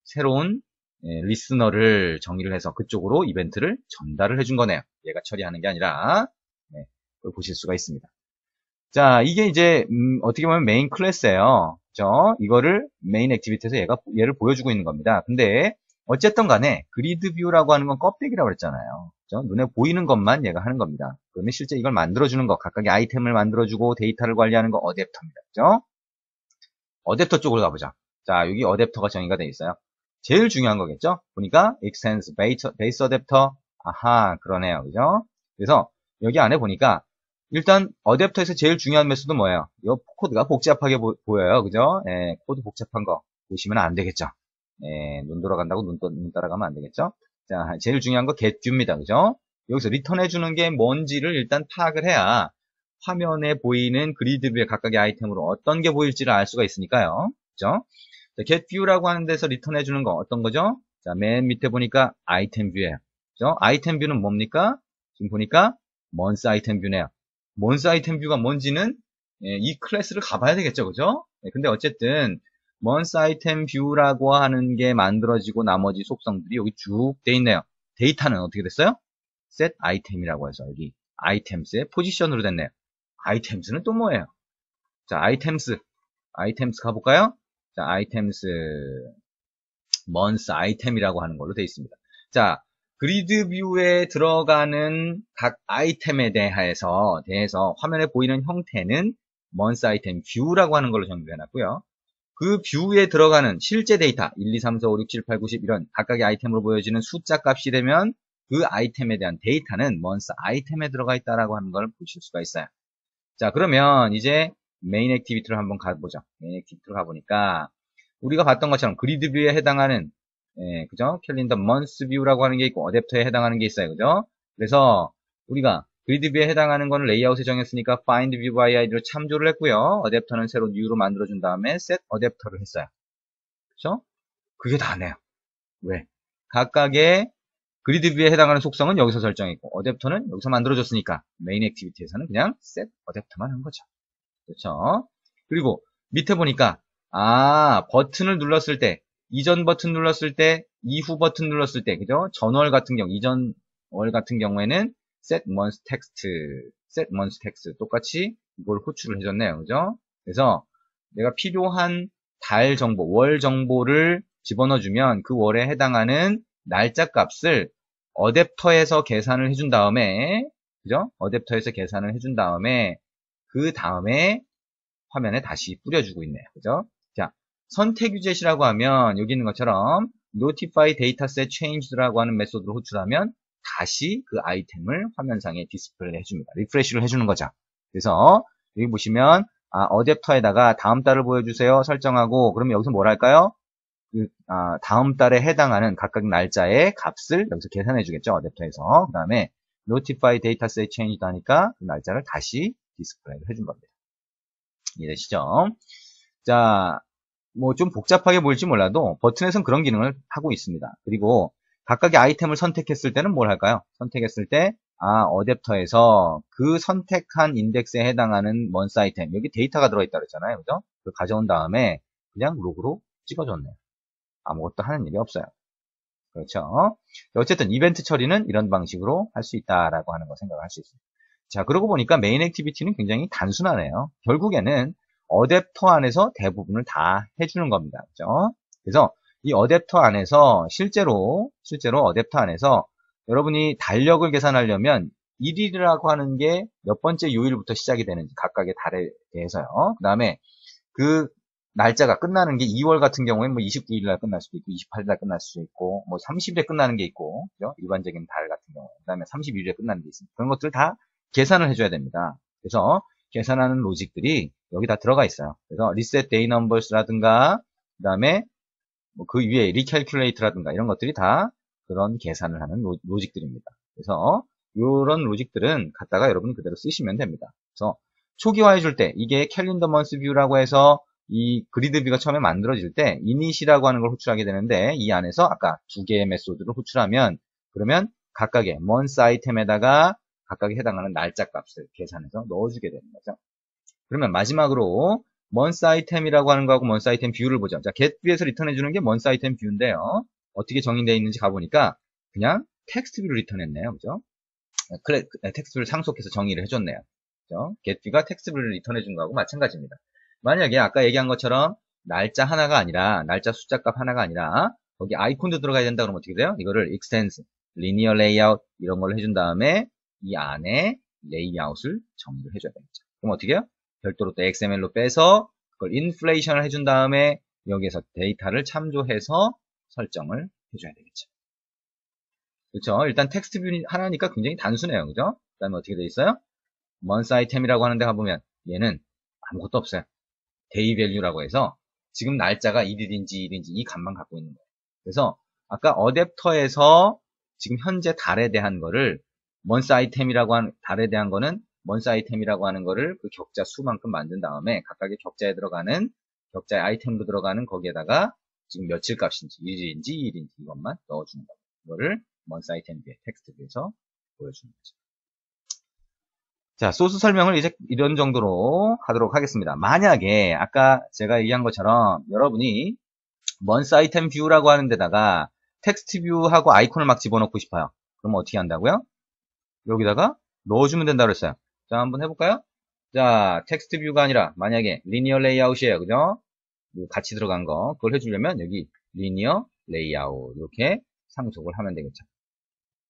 새로운 리스너를 정의를 해서 그쪽으로 이벤트를 전달을 해준 거네요. 얘가 처리하는 게 아니라. 네, 그걸 보실 수가 있습니다. 자, 이게 이제 어떻게 보면 메인 클래스예요. 그죠? 이거를 메인 액티비티에서 얘를 보여주고 있는 겁니다. 근데 어쨌든 간에 그리드 뷰라고 하는 건 껍데기라고 그랬잖아요. 그죠? 눈에 보이는 것만 얘가 하는 겁니다. 그러면 실제 이걸 만들어주는 거, 각각의 아이템을 만들어주고 데이터를 관리하는 거 어댑터입니다. 그죠? 어댑터 쪽으로 가보자. 자, 여기 어댑터가 정의가 되어 있어요. 제일 중요한 거겠죠? 보니까 extends base adapter. 아하, 그러네요. 그죠? 그래서 여기 안에 보니까 일단 어댑터에서 제일 중요한 메소드는 뭐예요? 이 코드가 복잡하게 보여요. 그죠? 예, 코드 복잡한 거 보시면 안 되겠죠? 예, 눈 돌아간다고 눈 따라가면 안 되겠죠? 자, 제일 중요한 거 getView입니다. 그죠? 여기서 리턴해주는 게 뭔지를 일단 파악을 해야 화면에 보이는 그리드뷰의 각각의 아이템으로 어떤 게 보일지를 알 수가 있으니까요. 그죠? 자, getView라고 하는 데서 리턴해주는 거 어떤 거죠? 자, 맨 밑에 보니까 아이템뷰예요. 그죠? 아이템뷰는 뭡니까? 지금 보니까 months 아이템뷰네요. months 아이템뷰가 뭔지는 이 클래스를 가봐야 되겠죠. 그죠? 근데 어쨌든 months 아이템뷰라고 하는 게 만들어지고 나머지 속성들이 여기 쭉 돼 있네요. 데이터는 어떻게 됐어요? set 아이템이라고 해서 여기 아이템스의 포지션으로 됐네요. 아이템스는 또 뭐예요? 자, 아이템스 가볼까요? 자, 아이템스 months 아이템이라고 하는 걸로 되어 있습니다. 자, 그리드 뷰에 들어가는 각 아이템에 대해서 화면에 보이는 형태는 months 아이템 뷰라고 하는 걸로 정리해 놨고요. 그 뷰에 들어가는 실제 데이터 1, 2, 3, 4, 5, 6, 7, 8, 9, 10 이런 각각의 아이템으로 보여지는 숫자 값이 되면 그 아이템에 대한 데이터는 months 아이템에 들어가 있다라고 하는 걸 보실 수가 있어요. 자, 그러면 이제 메인 액티비티를 한번 가보죠. 메인 액티비티로 가보니까 우리가 봤던 것처럼 그리드 뷰에 해당하는 그죠? 캘린더 먼스 뷰라고 하는 게 있고 어댑터에 해당하는 게 있어요. 그죠? 그래서 우리가 그리드 뷰에 해당하는 거는 레이아웃에 정했으니까 find view by id로 참조를 했고요. 어댑터는 새로 new로 만들어준 다음에 set 어댑터를 했어요. 그죠? 그게 다네요. 왜? 각각의 그리드 뷰에 해당하는 속성은 여기서 설정했고 어댑터는 여기서 만들어줬으니까 메인 액티비티에서는 그냥 set 어댑터만 한 거죠. 그렇죠? 그리고 밑에 보니까 버튼을 눌렀을 때 이전 버튼 눌렀을 때 이후 버튼 눌렀을 때 그죠? 전월 같은 경우 이전 월 같은 경우에는 set month text 똑같이 이걸 호출을 해줬네요. 그죠? 그래서 내가 필요한 달 정보, 월 정보를 집어넣어주면 그 월에 해당하는 날짜 값을 어댑터에서 계산을 해준 다음에 그죠? 어댑터에서 계산을 해준 다음에 그 다음에 화면에 다시 뿌려주고 있네요. 그죠? 자, 선택 유젯이라고 하면 여기 있는 것처럼 notify dataset changed라고 하는 메소드로 호출하면 다시 그 아이템을 화면상에 디스플레이 해줍니다. 리프레시를 해주는 거죠. 그래서 여기 보시면 어댑터에다가 다음 달을 보여주세요 설정하고 그러면 여기서 뭘 할까요? 다음 달에 해당하는 각각 날짜의 값을 여기서 계산해 주겠죠. 어댑터에서. 그 다음에 notify dataset changed 하니까 그 날짜를 다시 디스플레이를 해준 겁니다. 이해되시죠? 자, 뭐 좀 복잡하게 보일지 몰라도 버튼에서는 그런 기능을 하고 있습니다. 그리고 각각의 아이템을 선택했을 때는 뭘 할까요? 선택했을 때 어댑터에서 그 선택한 인덱스에 해당하는 month 아이템 여기 데이터가 들어있다 그랬잖아요. 그죠? 그걸 가져온 다음에 그냥 로그로 찍어줬네요. 아무것도 하는 일이 없어요. 그렇죠? 어쨌든 이벤트 처리는 이런 방식으로 할 수 있다라고 하는 거 생각을 할 수 있습니다. 자, 그러고 보니까 메인 액티비티는 굉장히 단순하네요. 결국에는 어댑터 안에서 대부분을 다 해주는 겁니다. 그죠? 그래서 이 어댑터 안에서 실제로 어댑터 안에서 여러분이 달력을 계산하려면 1일이라고 하는 게 몇 번째 요일부터 시작이 되는지 각각의 달에 대해서요. 그 다음에 그 날짜가 끝나는 게 2월 같은 경우에 뭐 29일 날 끝날 수도 있고 28일 날 끝날 수도 있고 뭐 30일에 끝나는 게 있고 그죠? 일반적인 달 같은 경우에 그 다음에 31일에 끝나는 게 있습니다. 그런 것들을 다 계산을 해줘야 됩니다. 그래서 계산하는 로직들이 여기 다 들어가 있어요. 그래서 reset day numbers라든가 그 다음에 뭐 그 위에 recalculate라든가 이런 것들이 다 그런 계산을 하는 로직들입니다. 그래서 이런 로직들은 갖다가 여러분이 그대로 쓰시면 됩니다. 그래서 초기화해 줄 때 이게 캘린더 먼스 뷰라고 해서 이 그리드 뷰가 처음에 만들어질 때 init이라고 하는 걸 호출하게 되는데 이 안에서 아까 두 개의 메소드를 호출하면 그러면 각각의 month 아이템에다가 각각에 해당하는 날짜 값을 계산해서 넣어주게 되는 거죠. 그러면 마지막으로 month 아이템이라고 하는 거하고 month 아이템 뷰를 보죠. 자, get 뷰에서 리턴해주는 게 month 아이템 뷰인데요. 어떻게 정의되어 있는지 가보니까 그냥 텍스트 뷰를 리턴했네요. 그죠? 텍스트 뷰를 상속해서 정의를 해줬네요. 그죠? get 뷰가 텍스트 뷰를 리턴해준 거하고 마찬가지입니다. 만약에 아까 얘기한 것처럼 날짜 하나가 아니라 날짜 숫자 값 하나가 아니라 거기 아이콘도 들어가야 된다 그러면 어떻게 돼요? 이거를 extends, linear layout 이런 걸로 해준 다음에 이 안에 레이아웃을 정의를 해줘야 되겠죠. 그럼 어떻게 해요? 별도로 또 XML로 빼서 그걸 인플레이션을 해준 다음에 여기에서 데이터를 참조해서 설정을 해줘야 되겠죠. 그렇죠? 일단 텍스트 뷰 하나니까 굉장히 단순해요. 그죠? 그 다음에 어떻게 돼 있어요? month 아이템이라고 하는 데 가보면 얘는 아무것도 없어요. 데이 밸류라고 해서 지금 날짜가 1일인지 2일인지 이 값만 갖고 있는 거예요. 그래서 아까 어댑터에서 지금 현재 달에 대한 거를 month 아이템이라고 하는 달에 대한 거는 month 아이템이라고 하는 거를 그 격자 수만큼 만든 다음에 각각의 격자에 들어가는 격자의 아이템으로 들어가는 거기에다가 지금 며칠 값인지 1일인지 2일인지 이것만 넣어주는 거예요. 이거를 month 아이템 뷰에 텍스트 뷰에서 보여주는 거죠. 자, 소스 설명을 이제 이런 정도로 하도록 하겠습니다. 만약에 아까 제가 얘기한 것처럼 여러분이 month 아이템 뷰라고 하는 데다가 텍스트 뷰하고 아이콘을 막 집어넣고 싶어요. 그럼 어떻게 한다고요? 여기다가 넣어주면 된다고 그랬어요. 자, 한번 해볼까요? 자, 텍스트 뷰가 아니라 만약에 리니어 레이아웃이에요. 그죠? 같이 들어간 거. 그걸 해주려면 여기 리니어 레이아웃 이렇게 상속을 하면 되겠죠.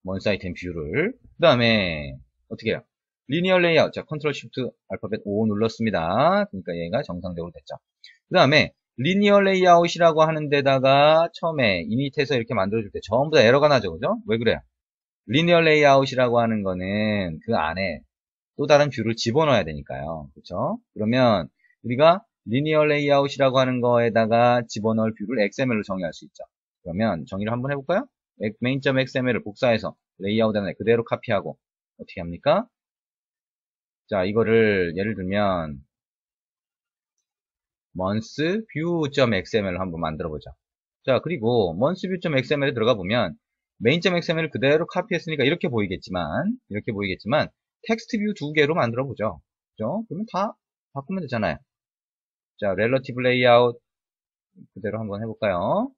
month 아이템 뷰를. 그 다음에 어떻게 해요? 리니어 레이아웃. 자, 컨트롤 쉬프트 알파벳 5 눌렀습니다. 그러니까 얘가 정상적으로 됐죠. 그 다음에 리니어 레이아웃이라고 하는 데다가 처음에 이닛에서 이렇게 만들어줄 때 전부 다 에러가 나죠. 그죠? 왜 그래요? 리니어 레이아웃이라고 하는 거는 그 안에 또 다른 뷰를 집어넣어야 되니까요. 그렇죠? 그러면 우리가 리니어 레이아웃이라고 하는 거에다가 집어넣을 뷰를 XML로 정의할 수 있죠. 그러면 정의를 한번 해볼까요? main.xml을 복사해서 레이아웃 안에 그대로 카피하고 어떻게 합니까? 자, 이거를 예를 들면 monthview.xml로 한번 만들어 보죠. 자, 그리고 monthview.xml에 들어가 보면 main.xml을 그대로 카피했으니까 이렇게 보이겠지만 텍스트 뷰 두 개로 만들어 보죠. 그죠? 그러면 다 바꾸면 되잖아요. 자, relative layout 그대로 한번 해볼까요?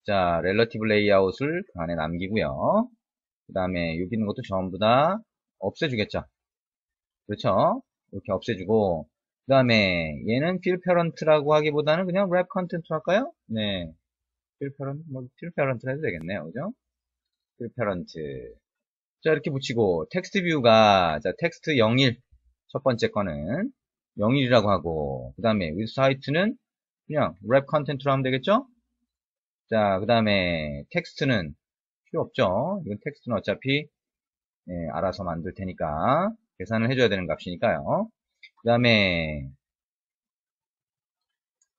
자, relative layout을 그 안에 남기고요. 그 다음에 여기 있는 것도 전부 다 없애주겠죠. 그렇죠? 이렇게 없애주고 그 다음에 얘는 fill parent라고 하기보다는 그냥 wrap content로 할까요? 네, fill parent, fill parent 해도 되겠네요. 그죠? fill parent. 자, 이렇게 붙이고 텍스트 뷰가 자, 텍스트 01 첫 번째 거는 01이라고 하고 그 다음에 with site는 그냥 wrap content로 하면 되겠죠? 자, 그 다음에 텍스트는 필요 없죠. 이건 텍스트는 어차피 알아서 만들 테니까 계산을 해줘야 되는 값이니까요. 그 다음에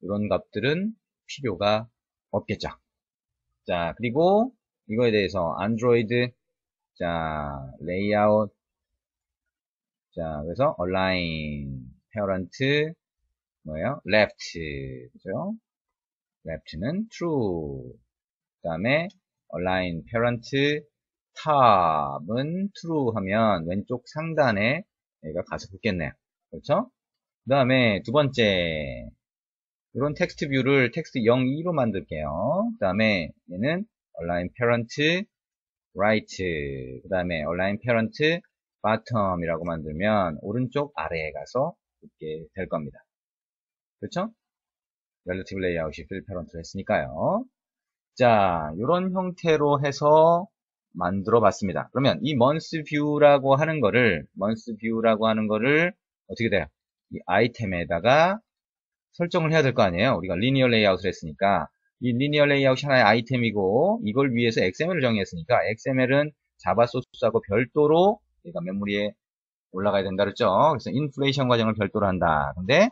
이런 값들은 필요가 없겠죠. 자, 그리고 이거에 대해서 안드로이드 자, 레이아웃 자, 그래서 align parent 뭐예요? left 그죠? left는 true 그 다음에 align parent top은 true 하면 왼쪽 상단에 얘가 가서 붙겠네요. 그렇죠? 그 다음에 두 번째 이런 텍스트 뷰를 텍스트 02로 만들게요. 그 다음에 얘는 align parent right 그 다음에 align parent bottom 이라고 만들면 오른쪽 아래에 가서 붙게 될 겁니다. 그렇죠? relative layout이 fill parent를 했으니까요. 자, 이런 형태로 해서 만들어 봤습니다. 그러면 이 month view라고 하는 거를 어떻게 돼요? 이 아이템에다가 설정을 해야 될 거 아니에요. 우리가 linear layout을 했으니까 이 linear layout이 하나의 아이템이고 이걸 위해서 XML을 정의했으니까 XML은 자바 소스하고 별도로 얘가 메모리에 올라가야 된다 그랬죠. 그래서 인플레이션 과정을 별도로 한다. 근데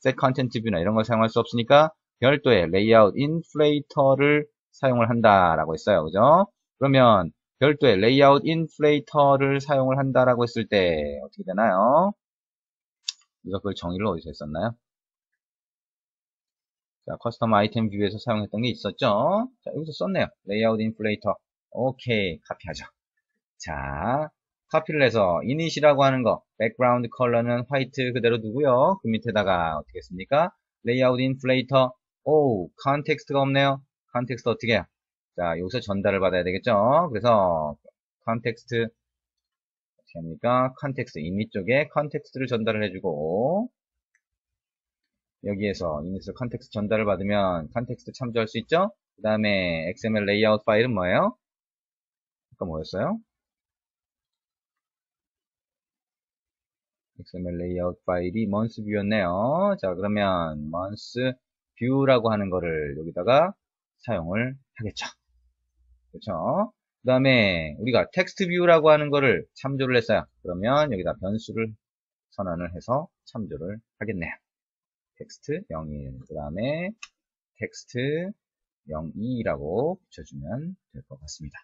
set content view나 이런 걸 사용할 수 없으니까 별도의 layout inflator를 사용을 한다라고 했어요. 그죠? 그러면 별도의 layout inflator를 사용을 한다라고 했을 때 어떻게 되나요? 우리가 그걸 정의를 어디서 했었나요? 자, 커스텀 아이템 뷰에서 사용했던 게 있었죠? 자, 여기서 썼네요. 레이아웃 인플레이터. 오케이, 카피하죠. 자, 카피를 해서 이닛이라고 하는 거, 백그라운드 컬러는 화이트 그대로 두고요. 그 밑에다가 어떻게 했습니까? 레이아웃 인플레이터. 오, 컨텍스트가 없네요. 컨텍스트 어떻게 해요? 자, 여기서 전달을 받아야 되겠죠? 그래서 컨텍스트 어떻게 합니까? 컨텍스트 이닛 쪽에 컨텍스트를 전달을 해주고 여기에서 이닛을 컨텍스트 전달을 받으면 컨텍스트 참조할 수 있죠? 그 다음에 XML 레이아웃 파일은 뭐예요? 아까 뭐였어요? XML 레이아웃 파일이 months view였네요. 자, 그러면 months view라고 하는 거를 여기다가 사용을 하겠죠. 그렇죠? 그 다음에 우리가 텍스트 뷰라고 하는 거를 참조를 했어요. 그러면 여기다 변수를 선언을 해서 참조를 하겠네요. 텍스트 01, 그 다음에 텍스트 02라고 붙여주면 될 것 같습니다.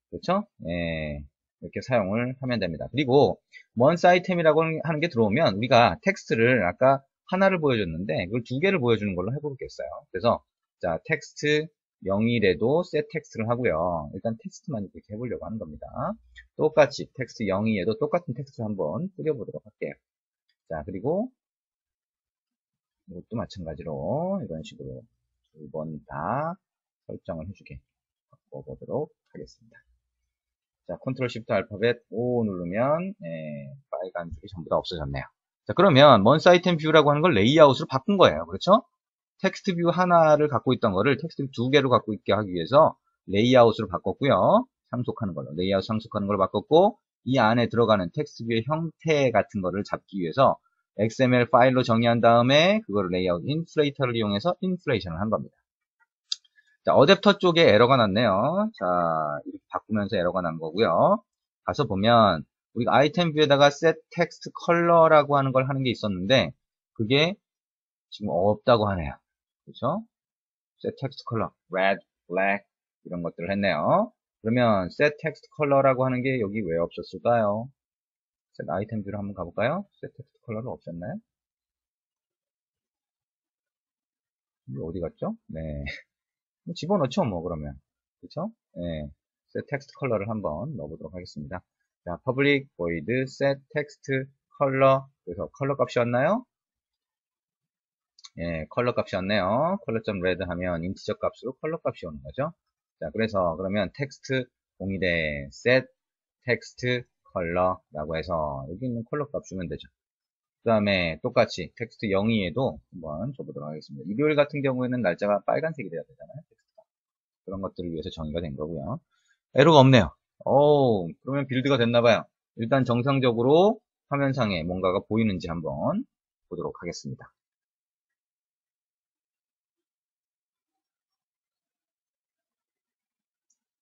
그렇죠? 예, 이렇게 사용을 하면 됩니다. 그리고 once 아이템이라고 하는 게 들어오면 우리가 텍스트를 아까 하나를 보여줬는데 이걸 두 개를 보여주는 걸로 해보겠어요. 그래서 자 텍스트 01에도 set 텍스트를 하고요. 일단 텍스트만 이렇게 해보려고 하는 겁니다. 똑같이 텍스트 02에도 똑같은 텍스트를 한번 뿌려보도록 할게요. 자 그리고 이것도 마찬가지로 이런 식으로 두 번 다 설정을 해주게 바꿔보도록 하겠습니다. 자, 컨트롤 시프트 알파벳 O 누르면 빨간 줄이 전부 다 없어졌네요. 자, 그러면 먼스 아이템 뷰라고 하는 걸 레이아웃으로 바꾼 거예요. 그렇죠? 텍스트 뷰 하나를 갖고 있던 거를 텍스트 뷰 두 개로 갖고 있게 하기 위해서 레이아웃으로 바꿨고요. 상속하는 걸로 레이아웃 상속하는 걸로 바꿨고 이 안에 들어가는 텍스트 뷰의 형태 같은 거를 잡기 위해서 XML 파일로 정의한 다음에 그거를 레이아웃 인플레이터를 이용해서 인플레이션을 한 겁니다. 자, 어댑터 쪽에 에러가 났네요. 자, 이렇게 바꾸면서 에러가 난 거고요. 가서 보면 우리가 아이템 뷰에다가 set text color라고 하는 걸 하는 게 있었는데 그게 지금 없다고 하네요. 그렇죠? set text color, red, black 이런 것들을 했네요. 그러면 set text color라고 하는 게 여기 왜 없었을까요? set 아이템 뷰로 한번 가볼까요? set text color가 없었나요? 어디 갔죠? 네. 집어넣죠, 뭐, 그러면. 그쵸? 네. set text color를 한번 넣어보도록 하겠습니다. 자, public void set text color. 그래서 컬러 값이 왔나요? 예, 컬러 값이 왔네요. color.red 하면 인티저 값으로 컬러 값이 오는 거죠. 자, 그래서 그러면 텍스트 동일해 set text color라고 해서 여기 있는 컬러 값 주면 되죠. 그 다음에 똑같이 텍스트 02에도 한번 줘보도록 하겠습니다. 일요일 같은 경우에는 날짜가 빨간색이 돼야 되잖아요. 그런 것들을 위해서 정의가 된 거고요. 에러가 없네요. 그러면 빌드가 됐나봐요. 일단 정상적으로 화면상에 뭔가가 보이는지 한번 보도록 하겠습니다.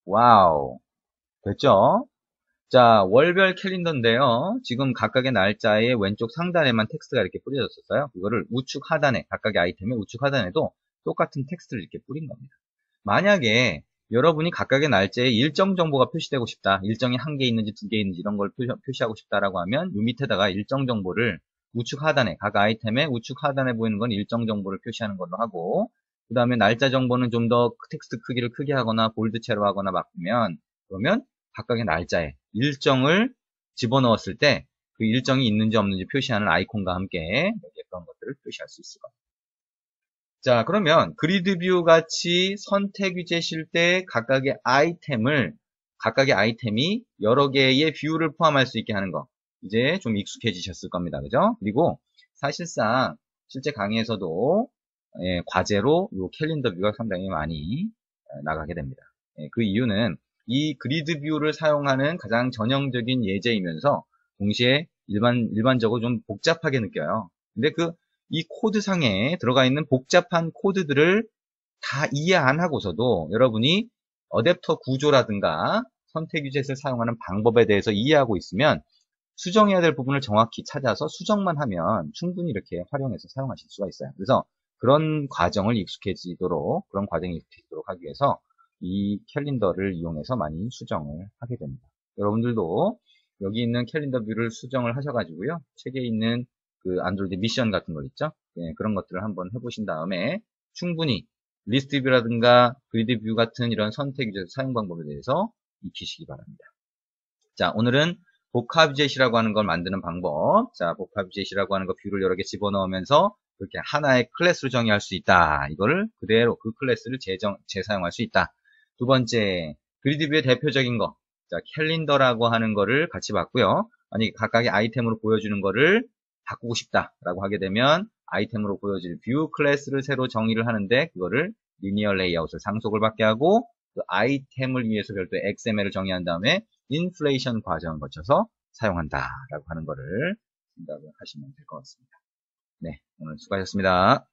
와우. 됐죠? 자, 월별 캘린더인데요. 지금 각각의 날짜의 왼쪽 상단에만 텍스트가 이렇게 뿌려졌었어요. 이거를 우측 하단에, 각각의 아이템의 우측 하단에도 똑같은 텍스트를 이렇게 뿌린 겁니다. 만약에 여러분이 각각의 날짜에 일정 정보가 표시되고 싶다. 일정이 한 개 있는지 두 개 있는지 이런 걸 표시하고 싶다라고 하면 이 밑에다가 일정 정보를 우측 하단에, 각 아이템의 우측 하단에 보이는 건 일정 정보를 표시하는 걸로 하고 그 다음에 날짜 정보는 좀 더 텍스트 크기를 크게 하거나 볼드체로 하거나 바꾸면 그러면 각각의 날짜에 일정을 집어넣었을 때 그 일정이 있는지 없는지 표시하는 아이콘과 함께 여기에 그런 것들을 표시할 수 있을 겁니다. 자, 그러면 그리드 뷰 같이 선택 위젯일 때 각각의 아이템이 여러 개의 뷰를 포함할 수 있게 하는 거. 이제 좀 익숙해지셨을 겁니다. 그죠? 그리고 사실상 실제 강의에서도 과제로 이 캘린더 뷰가 상당히 많이 나가게 됩니다. 그 이유는 이 그리드 뷰를 사용하는 가장 전형적인 예제이면서 동시에 일반적으로 좀 복잡하게 느껴요. 근데 이 코드상에 들어가 있는 복잡한 코드들을 다 이해 안 하고서도 여러분이 어댑터 구조라든가 선택 위젯을 사용하는 방법에 대해서 이해하고 있으면 수정해야 될 부분을 정확히 찾아서 수정만 하면 충분히 이렇게 활용해서 사용하실 수가 있어요. 그래서 그런 과정이 익숙해지도록 하기 위해서 이 캘린더를 이용해서 많이 수정을 하게 됩니다. 여러분들도 여기 있는 캘린더 뷰를 수정을 하셔가지고요. 책에 있는 그 안드로이드 미션 같은 거 있죠? 네, 그런 것들을 한번 해보신 다음에 충분히 리스트 뷰라든가 그리드 뷰 같은 이런 선택 유저 사용 방법에 대해서 익히시기 바랍니다. 자, 오늘은 복합jet이라고 하는 걸 만드는 방법. 자, 복합jet이라고 하는 거 뷰를 여러 개 집어넣으면서 그렇게 하나의 클래스로 정의할 수 있다. 이거를 그대로 그 클래스를 재사용할 수 있다. 두 번째, 그리드 뷰의 대표적인 거. 자, 캘린더라고 하는 거를 같이 봤고요. 만약에 각각의 아이템으로 보여주는 거를 바꾸고 싶다라고 하게 되면 아이템으로 보여질 뷰 클래스를 새로 정의를 하는데 그거를 리니어 레이아웃을 상속을 받게 하고 그 아이템을 위해서 별도의 XML을 정의한 다음에 인플레이션 과정을 거쳐서 사용한다라고 하는 거를 생각을 하시면 될 것 같습니다. 네, 오늘 수고하셨습니다.